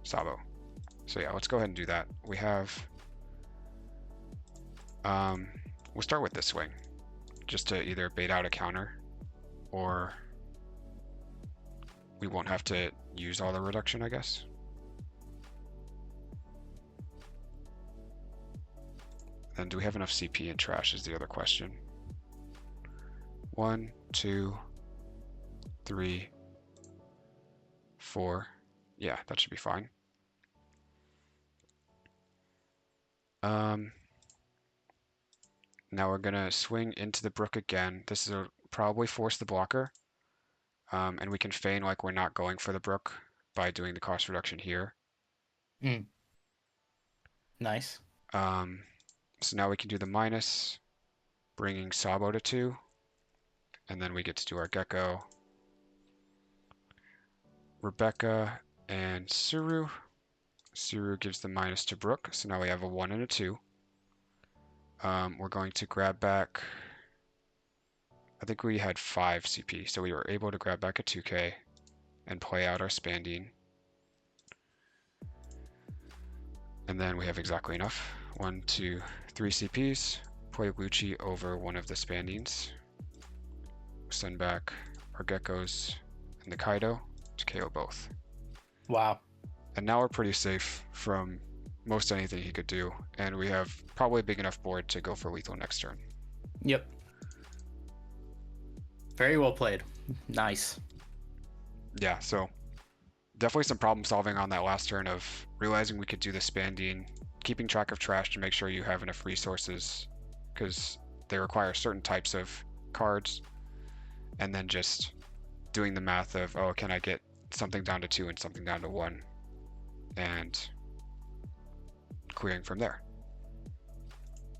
Sabo. So yeah, let's go ahead and do that. We have... we'll start with this swing, just to either bait out a counter, or we won't have to use all the reduction, I guess. Then do we have enough CP and trash is the other question. 1, 2, 3, 4. Yeah, that should be fine. Now we're gonna swing into the Brook again. This will probably force the blocker. And we can feign like we're not going for the Brook by doing the cost reduction here. Nice. So now we can do the minus, bringing Sabo to 2, and then we get to do our Gecko, Rebecca, and Suru. Suru gives the minus to Brook, so now we have a 1 and a 2. We're going to grab back, I think we had 5 CP, so we were able to grab back a 2k and play out our Spandian. And then we have exactly enough. 1, 2, 3 CPs. Play Lucci over one of the Spandians. Send back our Geckos and the Kaido to KO both. Wow. And now we're pretty safe from most anything he could do, and we have probably a big enough board to go for lethal next turn. Yep. Very well played. Nice. Yeah, so definitely some problem solving on that last turn of realizing we could do the Spandine, keeping track of trash to make sure you have enough resources, because they require certain types of cards, and then just doing the math of, oh, can I get something down to 2 and something down to 1, and clearing from there.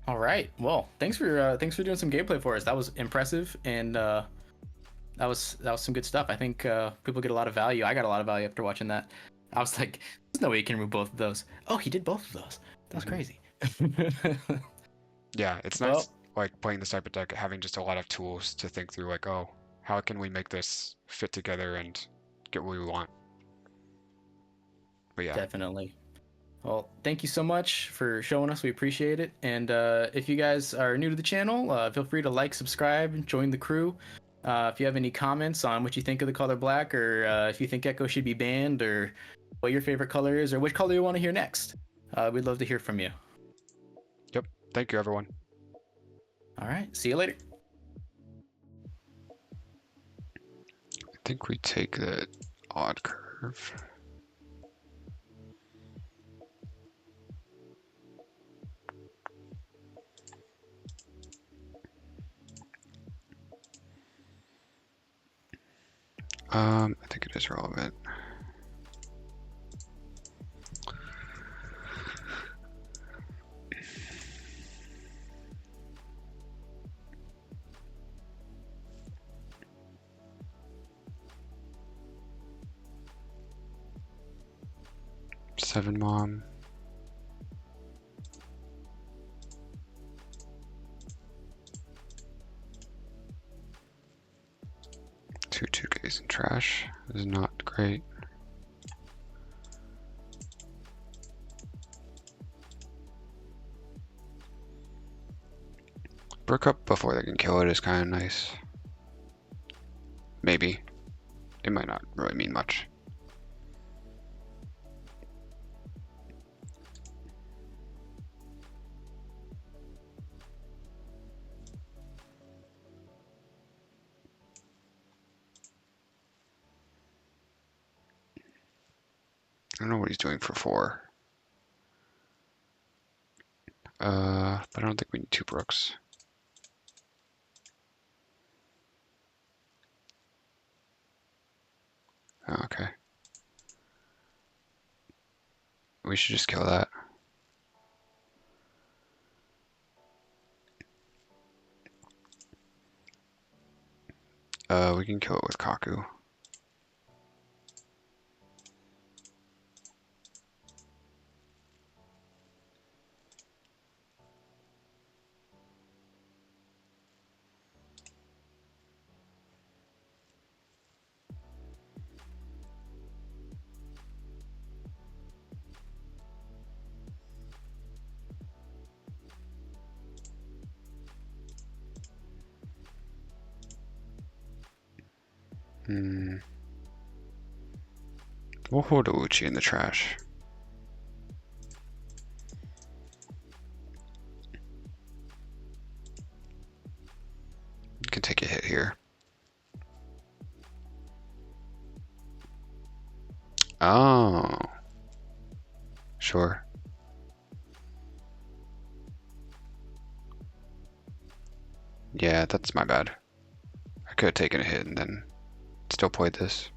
All right. Well, thanks for doing some gameplay for us. That was impressive, and that was some good stuff. I think people get a lot of value. I got a lot of value after watching that. I was like, there's no way he can remove both of those. Oh, he did both of those. That's crazy. Yeah, it's nice like playing this type of deck, having just a lot of tools to think through, like, oh, how can we make this fit together and get what we want. But yeah. Definitely. Well, thank you so much for showing us. We appreciate it. And if you guys are new to the channel, feel free to like, subscribe, join the crew. If you have any comments on what you think of the color black, or if you think Echo should be banned, or what your favorite color is, or which color you want to hear next, we'd love to hear from you. Yep. Thank you, everyone. All right. See you later. I think we take the odd curve. I think it is relevant. Seven mom. Two 2Ks in trash. This is not great. Brook up before they can kill it is kind of nice. Maybe. It might not really mean much. I don't know what he's doing for 4. But I don't think we need 2 Brooks. Oh, okay. We should just kill that. We can kill it with Kaku. We'll hold a Lucci in the trash. You can take a hit here. Oh. Sure. Yeah, that's my bad. I could have taken a hit and then still played this.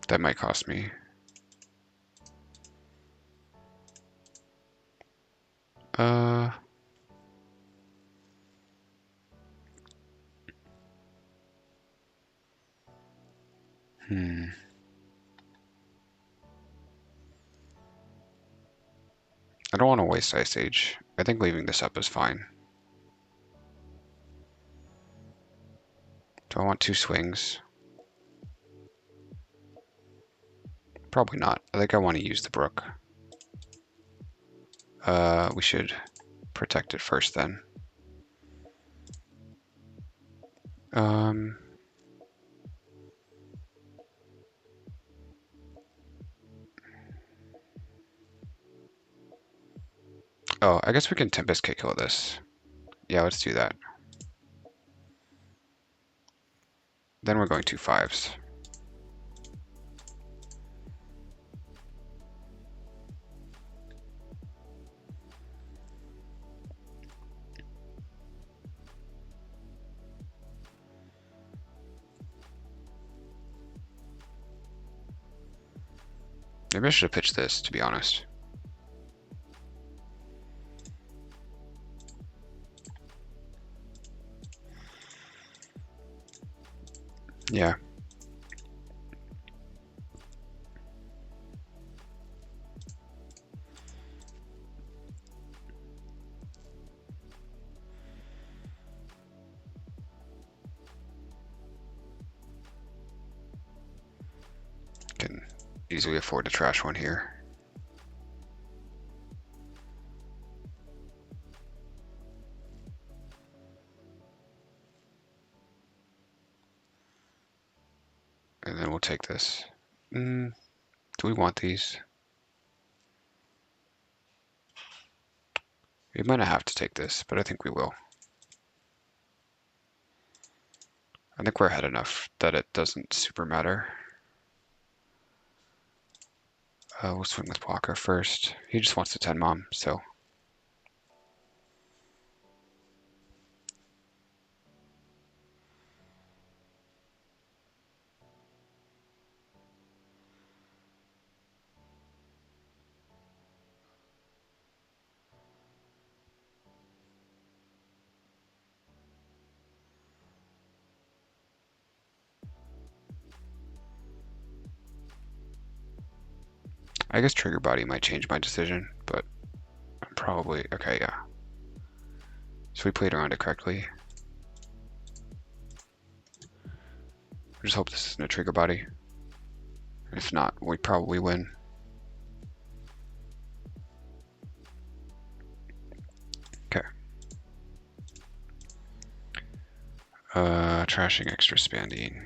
That might cost me. I don't want to waste Ice Age. I think leaving this up is fine. Do I want 2 swings? Probably not. I think I want to use the Brook. We should protect it first then. Oh, I guess we can Tempest kill this. Yeah, let's do that. Then we're going 2/5s. Maybe I should have pitched this, to be honest. Yeah. Can easily afford to trash one here. And then we'll take this. Do we want these? We might not have to take this, but I think we will. I think we're ahead enough that it doesn't super matter. We'll swing with Walker first. He just wants to 10 mom, so. I guess trigger body might change my decision, but I'm probably, okay, yeah. So we played around it correctly. I just hope this isn't a trigger body. If not, we probably win. Okay. Trashing extra expanding.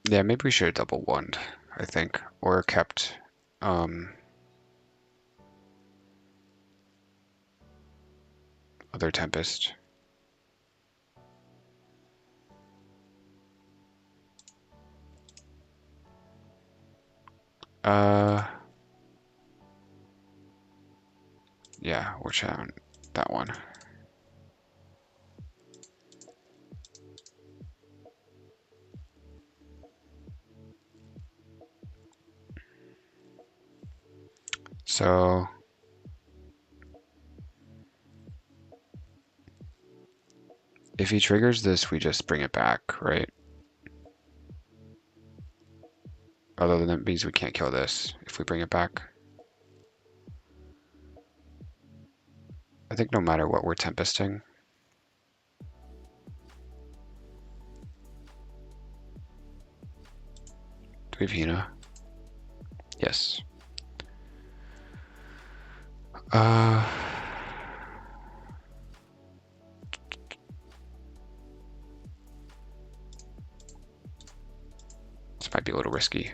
Yeah, maybe we should have double one, I think, or kept other Tempest. Yeah, we're trying that one. So if he triggers this, we just bring it back, right? Other than that means we can't kill this if we bring it back. I think no matter what we're tempesting. Do we have Hina? Yes. This might be a little risky.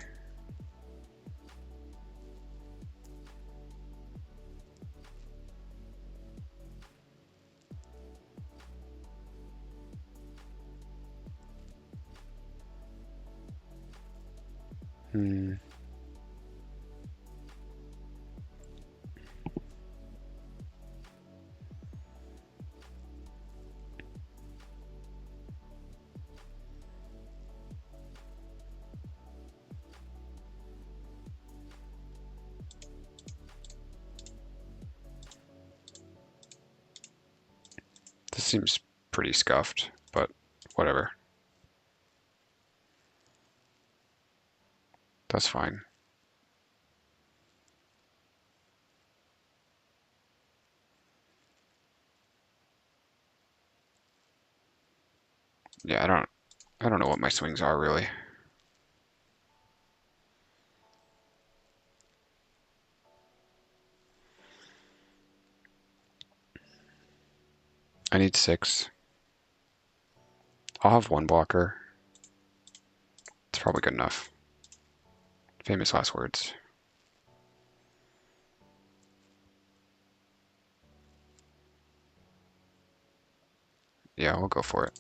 seems pretty scuffed, but whatever. That's fine. Yeah, I don't know what my swings are really. I need 6. I'll have 1 blocker. It's probably good enough. Famous last words. Yeah, we'll go for it.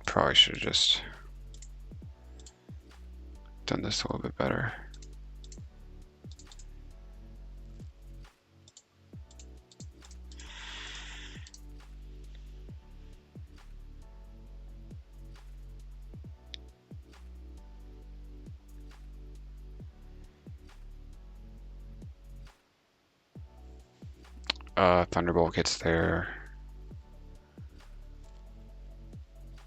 Probably should have just done this a little bit better. Thunderbolt gets there.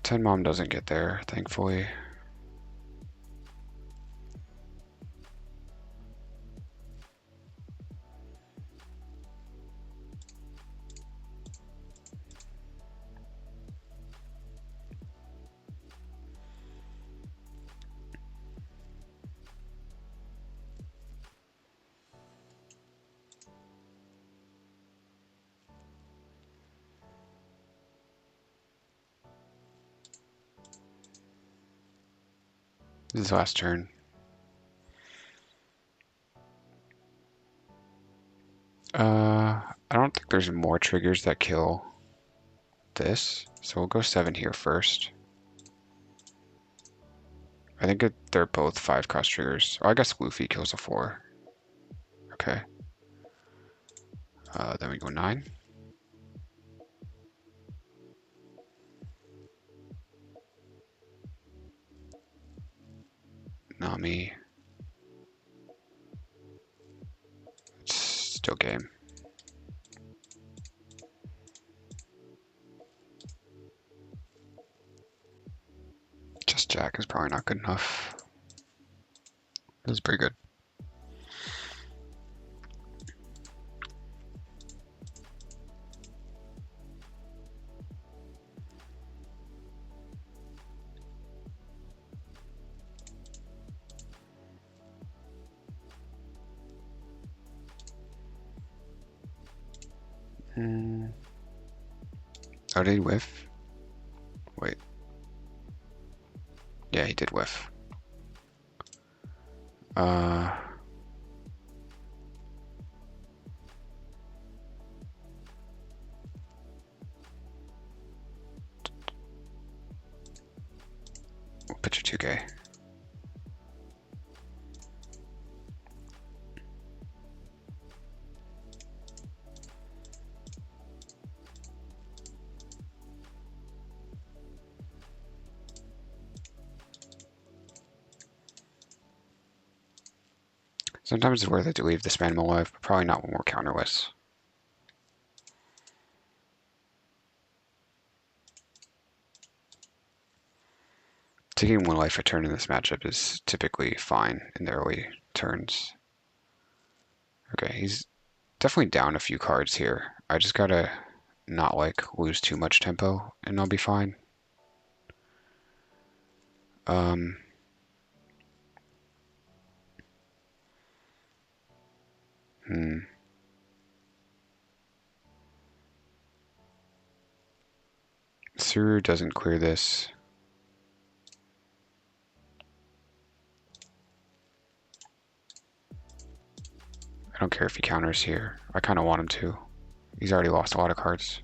10 Mom doesn't get there, thankfully. This is last turn. I don't think there's more triggers that kill this, so we'll go 7 here first. I think they're both 5 cost triggers. Oh, I guess Luffy kills a 4. Okay. Then we go 9. Nami. It's still game. Just Jack is probably not good enough. This is pretty good. Oh, did he whiff? Wait. Yeah, he did whiff. We'll pitch a 2K. Sometimes it's worth it to leave this man alive, but probably not when we're counterless. Taking 1 life a turn in this matchup is typically fine in the early turns. Okay, he's definitely down a few cards here. I just gotta not lose too much tempo and I'll be fine. Suru doesn't clear this. I don't care if he counters here. I kind of want him to. He's already lost a lot of cards.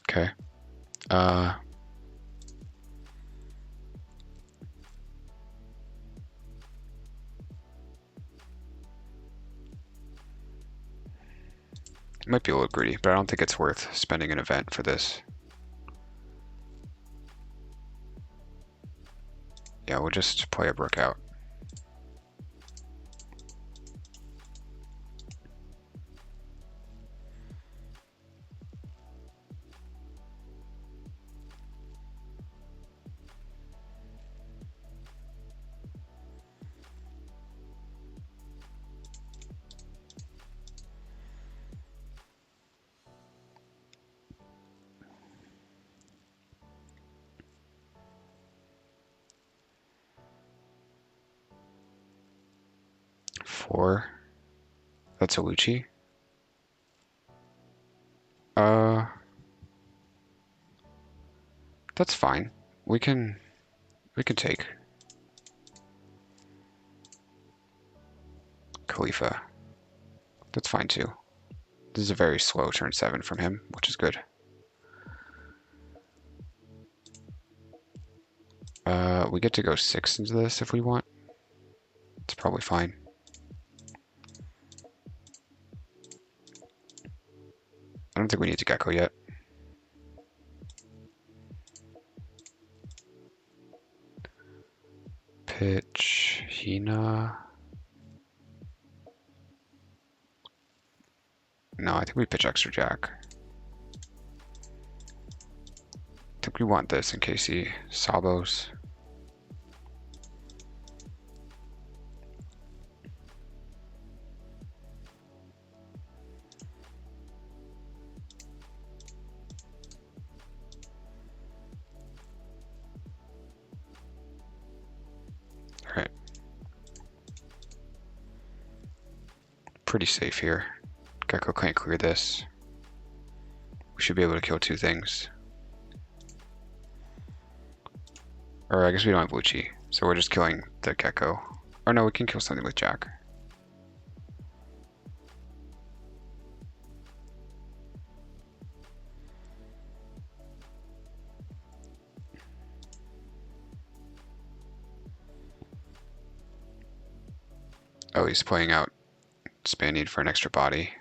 Okay. It might be a little greedy, but I don't think it's worth spending an event for this. Yeah, we'll just play a Brook out. Four. That's a Lucci. That's fine. We can take Khalifa. That's fine too. This is a very slow turn 7 from him, which is good. We get to go 6 into this if we want. It's probably fine. I don't think we need to Gecko yet. Pitch Hina. No, I think we pitch extra jack. I think we want this in case he sabos. Alright. Pretty safe here. Gecko can't clear this. We should be able to kill 2 things. Or I guess we don't have Lucci, so we're just killing the Gecko. Or no, we can kill something with Jack. Oh, he's playing out Spaniard for an extra body.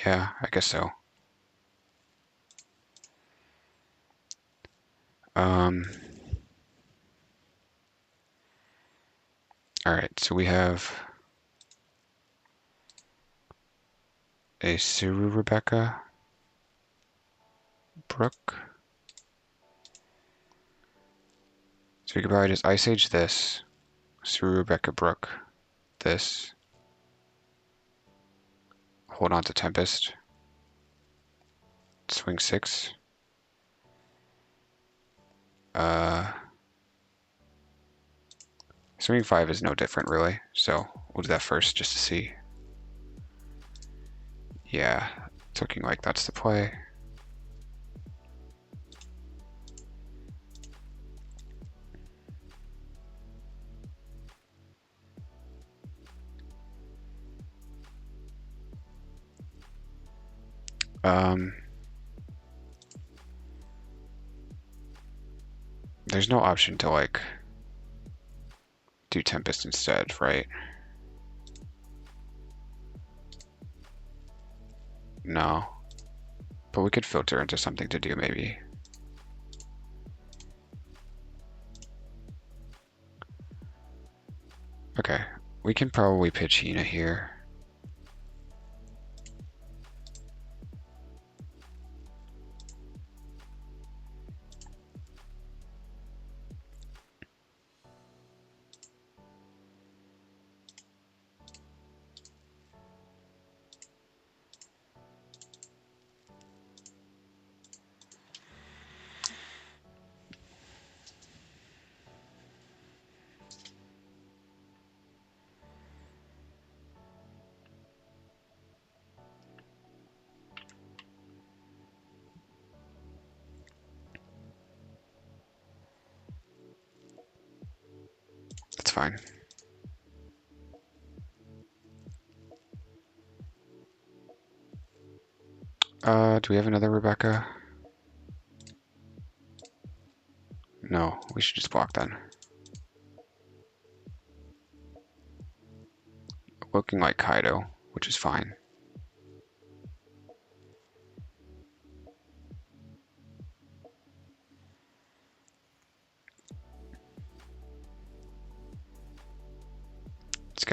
Yeah, I guess so. Alright, so we have a Suru Rebecca Brook. So we could probably just Ice Age this, Suru Rebecca Brook, this, hold on to Tempest, swing 6. Swing 5 is no different really, so we'll do that first just to see. Yeah, it's looking like that's the play. There's no option to like do Tempest instead, right? No. But we could filter into something to do maybe. Okay, we can probably pitch Hina here. That's fine. Do we have another Rebecca? No, we should just block then. Looking like Kaido, which is fine.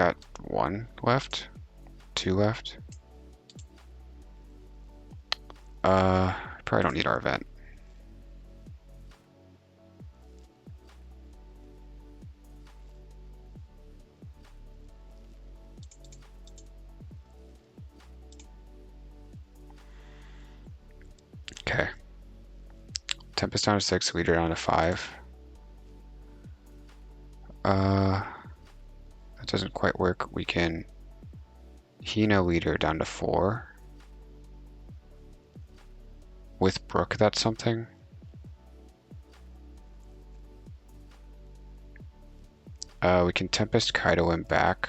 got 1 left, 2 left. Probably don't need our event. Okay. Tempest down to 6, leader down to 5. That doesn't quite work. We can Hina leader down to 4. With Brook, that's something. We can Tempest Kaido him back.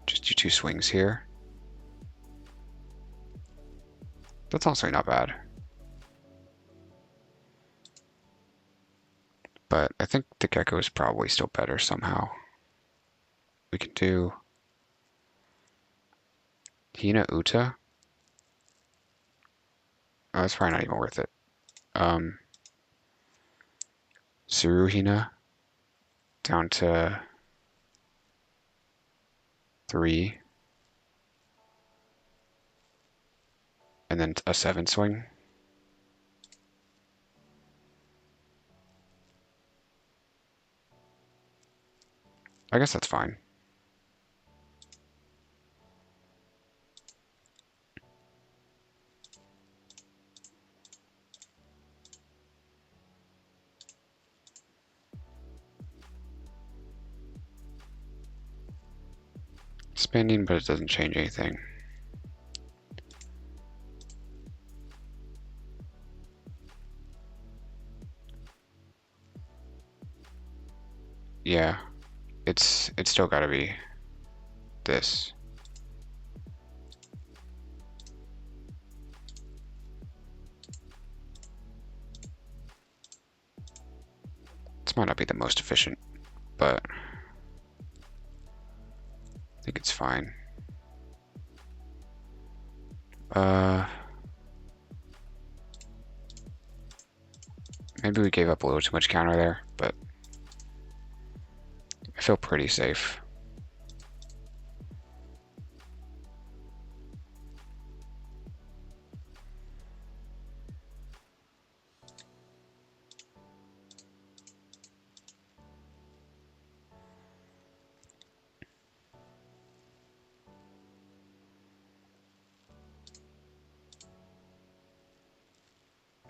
Just do 2 swings here. That's also not bad. But I think the Gecko is probably still better somehow. We can do Hina Uta. Oh, that's probably not even worth it. Suru Hina down to 3. And then a 7 swing. I guess that's fine. Spending, but it doesn't change anything. Yeah, it's still gotta be this. This might not be the most efficient, but I think it's fine. Maybe we gave up a little too much counter there, but I feel pretty safe.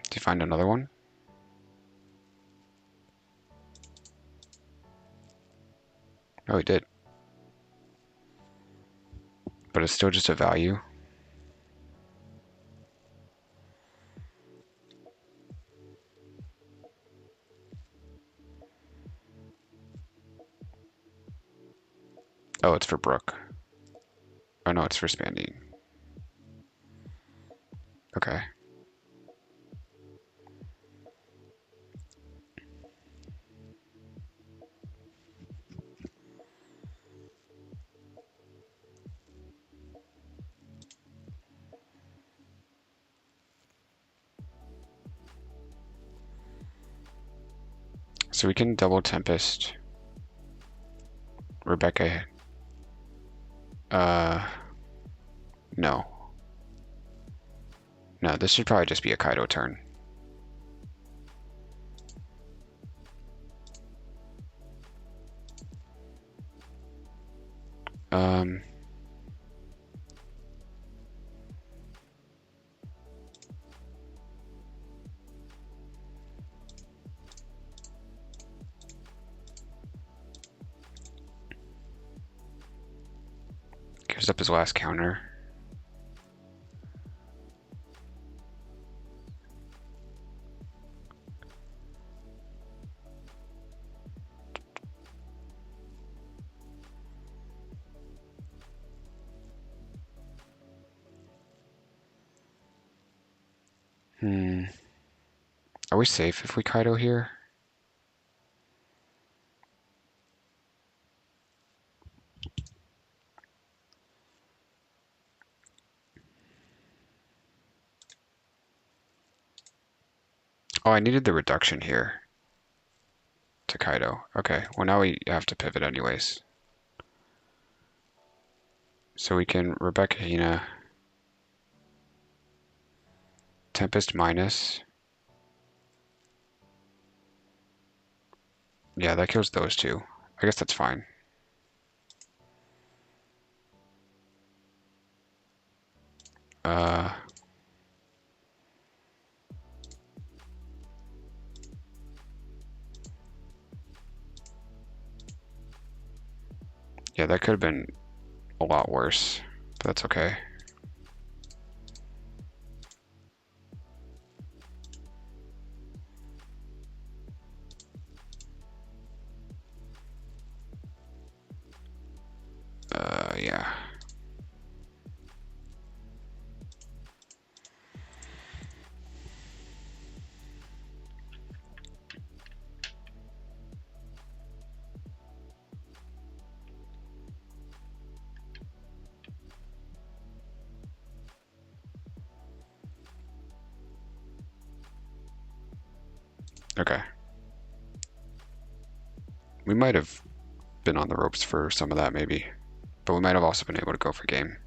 Did you find another one? Oh, he did. But it's still just a value. Oh, it's for Brook. Oh no, it's for Spandine. Okay. So we can double Tempest. Rebecca. No. No, this should probably just be a Kaido turn. Gives up his last counter. Are we safe if we Kaido here? Oh, I needed the reduction here to Kaido. Okay, well now we have to pivot anyways. So we can Rebecca Hina, Tempest minus. Yeah, that kills those two. I guess that's fine. Yeah, that could have been a lot worse, but that's okay. Yeah. Okay. We might have been on the ropes for some of that, maybe. But we might have also been able to go for game.